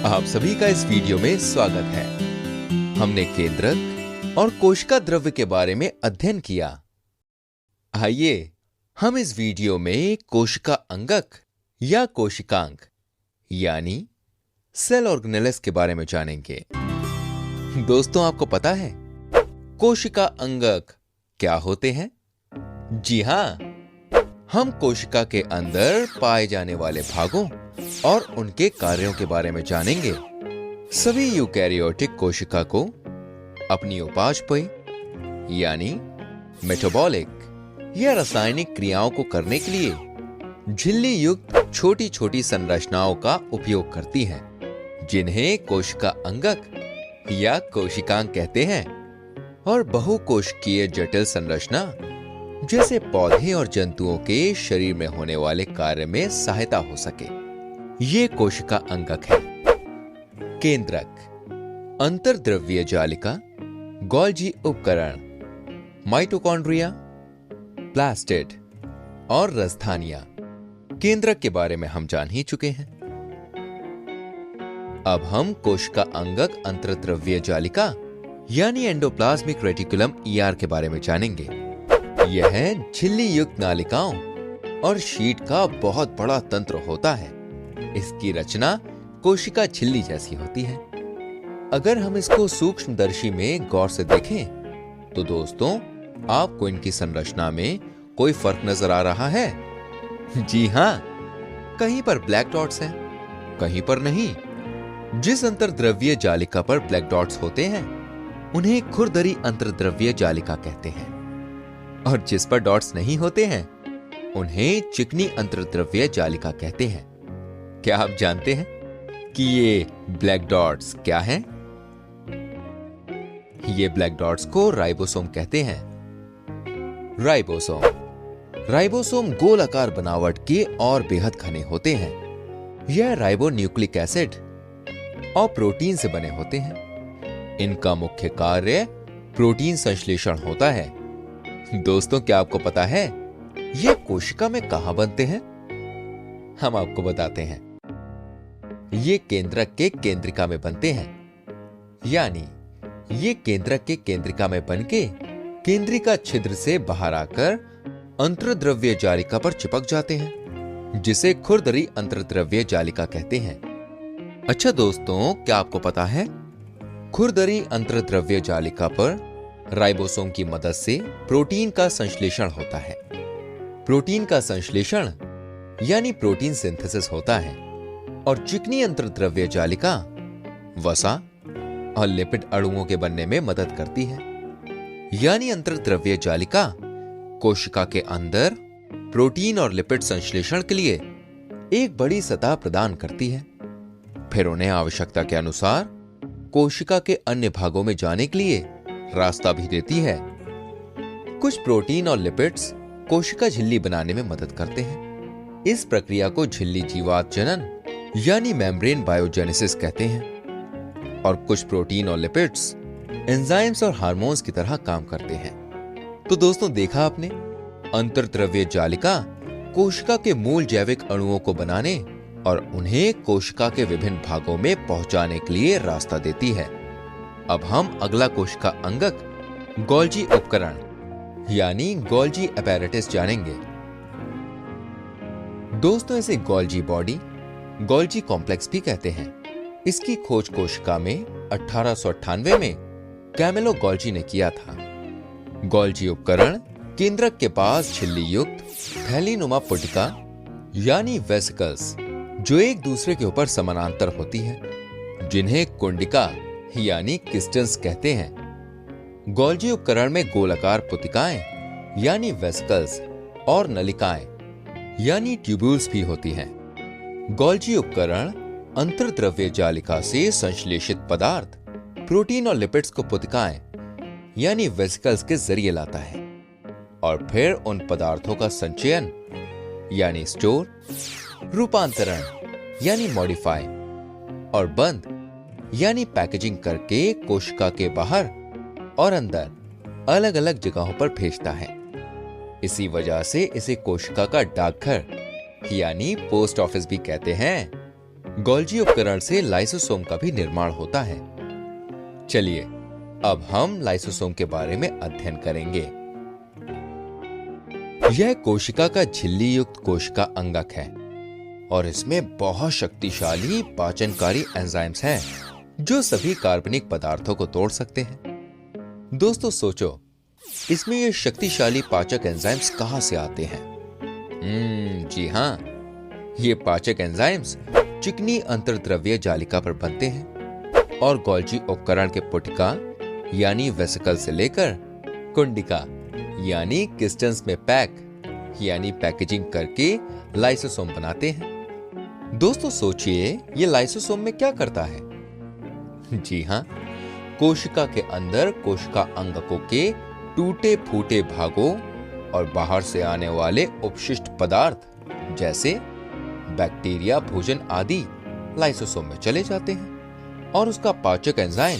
आप सभी का इस वीडियो में स्वागत है। हमने केंद्रक और कोशिका द्रव्य के बारे में अध्ययन किया। आइए हम इस वीडियो में कोशिका अंगक या कोशिकांग यानी सेल ऑर्गेनेल्स के बारे में जानेंगे। दोस्तों, आपको पता है कोशिका अंगक क्या होते हैं? जी हां, हम कोशिका के अंदर पाए जाने वाले भागों और उनके कार्यों के बारे में जानेंगे। सभी यूकैरियोटिक कोशिका को अपनी उपापचय यानी मेटाबॉलिक या रासायनिक क्रियाओं को करने के लिए झिल्ली युक्त छोटी छोटी संरचनाओं का उपयोग करती हैं, जिन्हें कोशिका अंगक या कोशिकांग कहते हैं। और बहुकोशिकीय जटिल संरचना जैसे पौधे और जंतुओं के शरीर में होने वाले कार्य में सहायता हो सके, ये कोशिका अंगक है। केंद्रक अंतर्द्रव्यीय जालिका, गोल्जी उपकरण, माइटोकॉन्ड्रिया, प्लास्टिड और राजधानियां केंद्रक के बारे में हम जान ही चुके हैं। अब हम कोशिका अंगक अंतर्द्रव्यीय जालिका यानी एंडोप्लाज्मिक रेटिकुलम ईआर के बारे में जानेंगे। यह झिल्ली युक्त नालिकाओं और शीट का बहुत बड़ा तंत्र होता है। इसकी रचना कोशिका झिल्ली जैसी होती है। अगर हम इसको सूक्ष्मदर्शी में गौर से देखें तो दोस्तों, आपको इनकी संरचना में कोई फर्क नजर आ रहा है? जी हां, कहीं पर ब्लैक डॉट्स हैं, कहीं पर नहीं। जिस अंतर्द्रव्यीय जालिका पर ब्लैक डॉट्स होते हैं उन्हें खुरदरी अंतर्द्रव्यीय जालिका कहते हैं, और जिस पर डॉट्स नहीं होते हैं उन्हें चिकनी अंतर्द्रव्यीय जालिका कहते हैं। क्या आप जानते हैं कि ये ब्लैक डॉट्स क्या हैं? ये ब्लैक डॉट्स को राइबोसोम कहते हैं। राइबोसोम गोलाकार बनावट के और बेहद घने होते हैं। यह राइबो न्यूक्लिक एसिड और प्रोटीन से बने होते हैं। इनका मुख्य कार्य प्रोटीन संश्लेषण होता है। दोस्तों, क्या आपको पता है ये कोशिका में कहां बनते हैं? हम आपको बताते हैं। ये केंद्रक के केंद्रिका में बनते हैं, यानी ये केंद्रक के केंद्रिका में बनके केंद्रिका छिद्र से बाहर आकर अंतर्द्रव्यीय जालिका पर चिपक जाते हैं, जिसे खुरदरी अंतर्द्रव्यीय जालिका कहते हैं। अच्छा दोस्तों, क्या आपको पता है खुरदरी अंतर्द्रव्यीय जालिका पर राइबोसोम की मदद से प्रोटीन का संश्लेषण होता है। प्रोटीन का संश्लेषण यानी प्रोटीन सिंथेसिस होता है, और चिकनी अंतर्द्रव्यीय जालिका वसा और लिपिड अणुओं के बनने में मदद करती है। यानी अंतर्द्रव्यीय जालिका कोशिका के अंदर प्रोटीन और लिपिड संश्लेषण के लिए एक बड़ी सतह प्रदान करती है। फिर उन्हें आवश्यकता के अनुसार कोशिका के अन्य भागों में जाने के लिए रास्ता भी देती है। कुछ प्रोटीन और लिपिड्स कोशिका झिल्ली बनाने में मदद करते हैं। इस प्रक्रिया को झिल्ली जीवात जनन यानी मेम्ब्रेन बायोजेनेसिस कहते हैं। और कुछ प्रोटीन और लिपिड्स एंजाइम्स और हार्मोन्स की तरह काम करते हैं। तो दोस्तों, देखा आपने, अंतर्द्रव्यीय जालिका कोशिका के मूल जैविक अणुओं को बनाने और उन्हें कोशिका के विभिन्न भागों में पहुंचाने के लिए रास्ता देती है। अब हम अगला कोशिका अंगक गोल्जी उपकरण यानी गोल्जी अपैरेटस जानेंगे। दोस्तों, इसे गोल्जी बॉडी, गोल्जी कॉम्प्लेक्स भी कहते हैं। इसकी खोज कोशिका में 1898 में कैमिलो गोल्जी ने किया था। गोल्जी उपकरण केंद्रक के पास झिल्ली युक्त थैलीनुमा पुटिका यानी वेसिकल्स, जो एक दूसरे के ऊपर समानांतर होती है, जिन्हें कुंडिका यानी किस्टन्स कहते हैं। गोल्जी उपकरण में गोलाकार पुतिकाएं यानी वेसिकल्स और नलिकाएं यानी ट्यूब्यूल्स भी होती हैं। गोल्जी उपकरण अंतर्द्रव्यीय जालिका से संश्लेषित पदार्थ, प्रोटीन और लिपिड्स को पुतिकाएं यानी वेसिकल्स के जरिए लाता है, और फिर उन पदार्थों का संचयन यानी स्टोर, रूपांतरण यानी मॉडिफाई और बंद यानी पैकेजिंग करके कोशिका के बाहर और अंदर अलग अलग जगहों पर भेजता है। इसी वजह से इसे कोशिका का डाकघर यानी पोस्ट ऑफिस भी कहते हैं। गोल्जी उपकरण से लाइसोसोम का भी निर्माण होता है। चलिए अब हम लाइसोसोम के बारे में अध्ययन करेंगे। यह कोशिका का झिल्ली युक्त कोशिका अंगक है और इसमें बहुत शक्तिशाली पाचनकारी एंजाइम्स हैं जो सभी कार्बनिक पदार्थों को तोड़ सकते हैं। दोस्तों सोचो, इसमें ये शक्तिशाली पाचक एंजाइम्स कहां से आते हैं? जी हां, ये पाचक एंजाइम्स चिकनी अंतर्द्रव्य जालिका पर बनते हैं और गोल्जी उपकरण के पुटिका यानी वेसिकल से लेकर कुंडिका यानी किस्टन्स में पैक यानी पैकेजिंग करके लाइसोसोम बनाते हैं। दोस्तों सोचिए, ये लाइसोसोम में क्या करता है? जी हां, कोशिका के अंदर कोशिका अंगकों के टूटे फूटे भागों और बाहर से आने वाले उपशिष्ट पदार्थ जैसे बैक्टीरिया, भोजन आदि लाइसोसोम में चले जाते हैं और उसका पाचक एंजाइम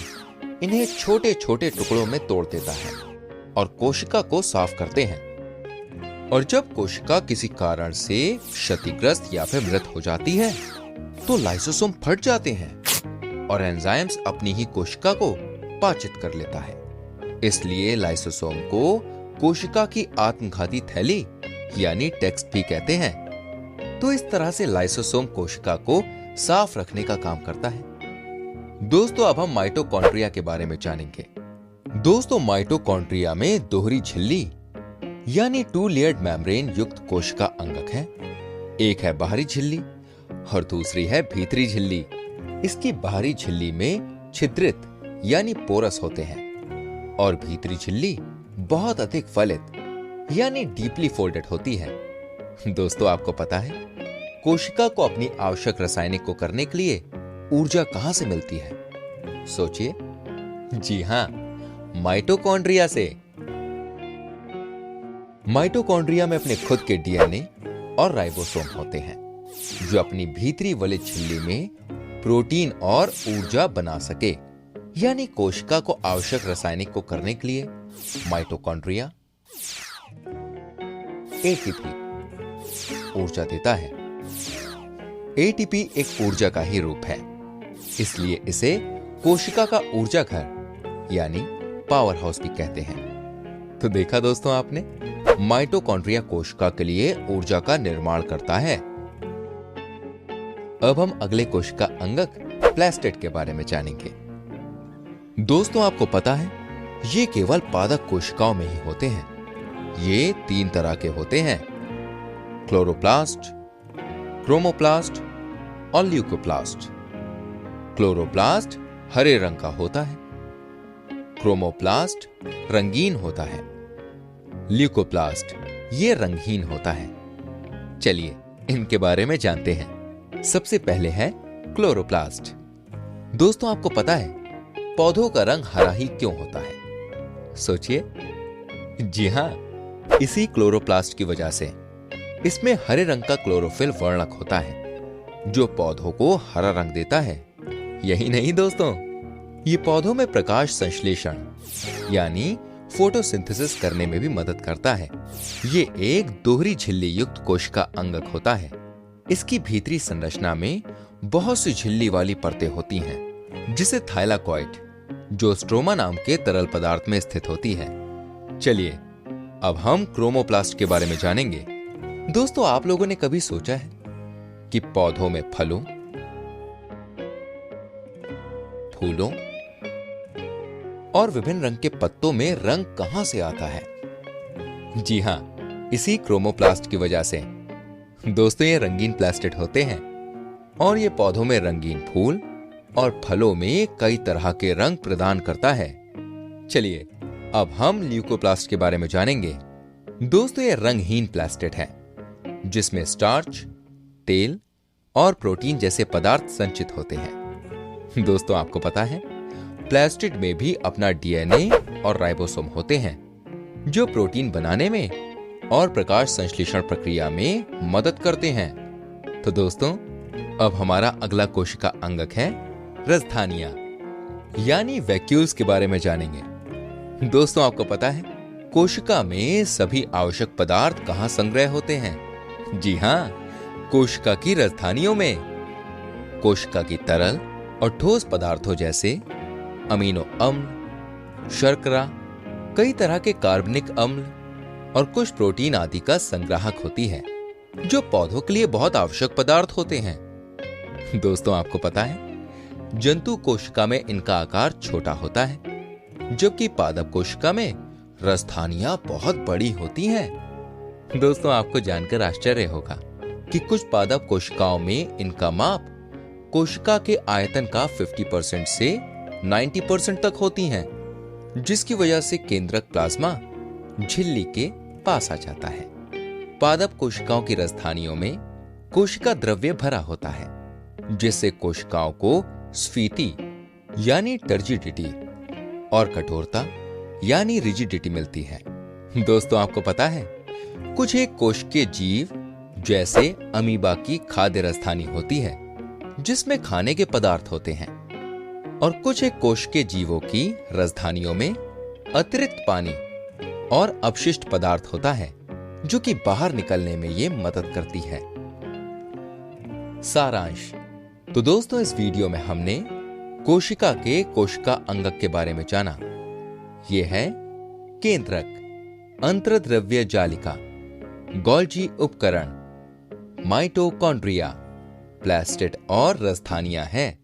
इन्हें छोटे छोटे टुकड़ों में तोड़ देता है और कोशिका को साफ करते हैं। और जब कोशिका किसी कारण से क्षतिग्रस्त या फिर मृत हो जाती है तो लाइसोसोम फट जाते हैं और एंजाइम्स अपनी ही कोशिका को पाचित कर लेता है। इसलिए लाइसोसोम को कोशिका की आत्मघाती थैली यानी टेक्स्ट भी कहते हैं। तो इस तरह से लाइसोसोम कोशिका को साफ रखने का काम करता है। दोस्तों अब हम माइटोकॉन्ड्रिया के बारे में जानेंगे। दोस्तों माइटोकॉन्ड्रिया में दोहरी झिल्ली यानी 2 लेयर्ड मेम्ब्रेन युक्त कोशिका अंगक है। एक है बाहरी झिल्ली और दूसरी है भीतरी झिल्ली। इसकी बाहरी झिल्ली में छिद्रित यानी पोरस होते हैं और भीतरी झिल्ली बहुत अधिक फलित यानी डीपली फोल्डेड होती है। दोस्तों आपको पता है कोशिका को अपनी आवश्यक रासायनिक को करने के लिए ऊर्जा कहां से मिलती है? सोचिए। जी हां, माइटोकॉन्ड्रिया से। माइटोकॉन्ड्रिया में अपने खुद के डीएनए और राइबोसोम होते हैं जो अपनी भीतरी वाली झिल्ली में प्रोटीन और ऊर्जा बना सके, यानी कोशिका को आवश्यक रासायनिक को करने के लिए माइटोकॉन्ड्रिया एटीपी ऊर्जा देता है। एटीपी एक ऊर्जा का ही रूप है, इसलिए इसे कोशिका का ऊर्जा घर यानी पावर हाउस भी कहते हैं। तो देखा दोस्तों आपने, माइटोकॉन्ड्रिया कोशिका के लिए ऊर्जा का निर्माण करता है। अब हम अगले कोशिका अंगक प्लास्टिड के बारे में जानेंगे। दोस्तों आपको पता है ये केवल पादप कोशिकाओं में ही होते हैं। ये 3 तरह के होते हैं, क्लोरोप्लास्ट, क्रोमोप्लास्ट और ल्यूकोप्लास्ट। क्लोरोप्लास्ट हरे रंग का होता है, क्रोमोप्लास्ट रंगीन होता है, ल्यूकोप्लास्ट ये रंगहीन होता है। चलिए इनके बारे में जानते हैं। सबसे पहले है क्लोरोप्लास्ट। दोस्तों आपको पता है पौधों का रंग हरा ही क्यों होता है? सोचिए। जी हां, इसी क्लोरोप्लास्ट की वजह से इसमें हरे रंग का क्लोरोफिल वर्णक होता है जो पौधों को हरा रंग देता है। यही नहीं दोस्तों, ये पौधों में प्रकाश संश्लेषण यानी फोटोसिंथेसिस करने में भी मदद करता है। ये एक दोहरी झिल्ली युक्त कोशिका अंगक होता है। इसकी भीतरी संरचना में बहुत सी झिल्ली वाली परतें होती हैं, जिसे थाइलाकॉइड जो स्ट्रोमा नाम के तरल पदार्थ में स्थित होती है। चलिए अब हम क्रोमोप्लास्ट के बारे में जानेंगे। दोस्तों आप लोगों ने कभी सोचा है कि पौधों में फलों, फूलों और विभिन्न रंग के पत्तों में रंग कहां से आता है? जी हां, इसी क्रोमोप्लास्ट की वजह से। दोस्तों ये रंगीन प्लास्टिड होते हैं और ये पौधों में रंगीन फूल और फलों में कई तरह के रंग प्रदान करता है। चलिए अब हम ल्यूकोप्लास्ट के बारे में जानेंगे। दोस्तों ये रंगहीन प्लास्टिड है जिसमें स्टार्च, तेल और प्रोटीन जैसे पदार्थ संचित होते हैं। दोस्तों आपको पता है प्लास्टिड में भी अपना डीएनए और राइबोसोम होते हैं जो प्रोटीन बनाने में और प्रकाश संश्लेषण प्रक्रिया में मदद करते हैं। तो दोस्तों अब हमारा अगला कोशिका अंगक है रसधानियां यानी वैक्यूल्स के बारे में जानेंगे। दोस्तों आपको पता है कोशिका में सभी आवश्यक पदार्थ कहां संग्रह होते हैं? जी हां, कोशिका की रसधानियों में। कोशिका की तरल और ठोस पदार्थों जैसे अमीनो अम्ल, शर्करा, कई तरह के कार्बनिक अम्ल और कुछ प्रोटीन आदि का संग्राहक होती है, जो पौधों के लिए बहुत आवश्यक पदार्थ होते हैं। दोस्तों, आपको पता है जंतु कोशिका में इनका आकार छोटा होता है, जबकि पादप कोशिका में रसधानियां बहुत बड़ी होती हैं। दोस्तों, आपको जानकर आश्चर्य होगा कि कुछ पादप कोशिकाओं में इनका माप कोशिका के आयतन का 50% से 90% तक होती हैं, जिसकी वजह से केंद्रक प्लाज्मा झिल्ली के पास आ जाता है। पादप कोशिकाओं की रसधानियों में कोशिका द्रव्य भरा होता है, जिससे कोशिकाओं को स्फीति यानी टर्जिडिटी और कठोरता यानी रिजिडिटी मिलती है। दोस्तों, आपको पता है कुछ एक कोशिकीय जीव जैसे अमीबा की खाद्य रसधानी होती है, जिसमें खाने के पदार्थ होते हैं, और कुछ एक कोशिकीय जीवों की रसधानियों में अतिरिक्त पानी और अपशिष्ट पदार्थ होता है, जो कि बाहर निकलने में ये मदद करती है। सारांश। तो दोस्तों, इस वीडियो में हमने कोशिका के कोशिका अंगक के बारे में जाना। यह है केंद्रक, अंतर्द्रव्य जालिका, गोल्जी उपकरण, माइटोकॉन्ड्रिया, प्लास्टिड और रसधानियां हैं।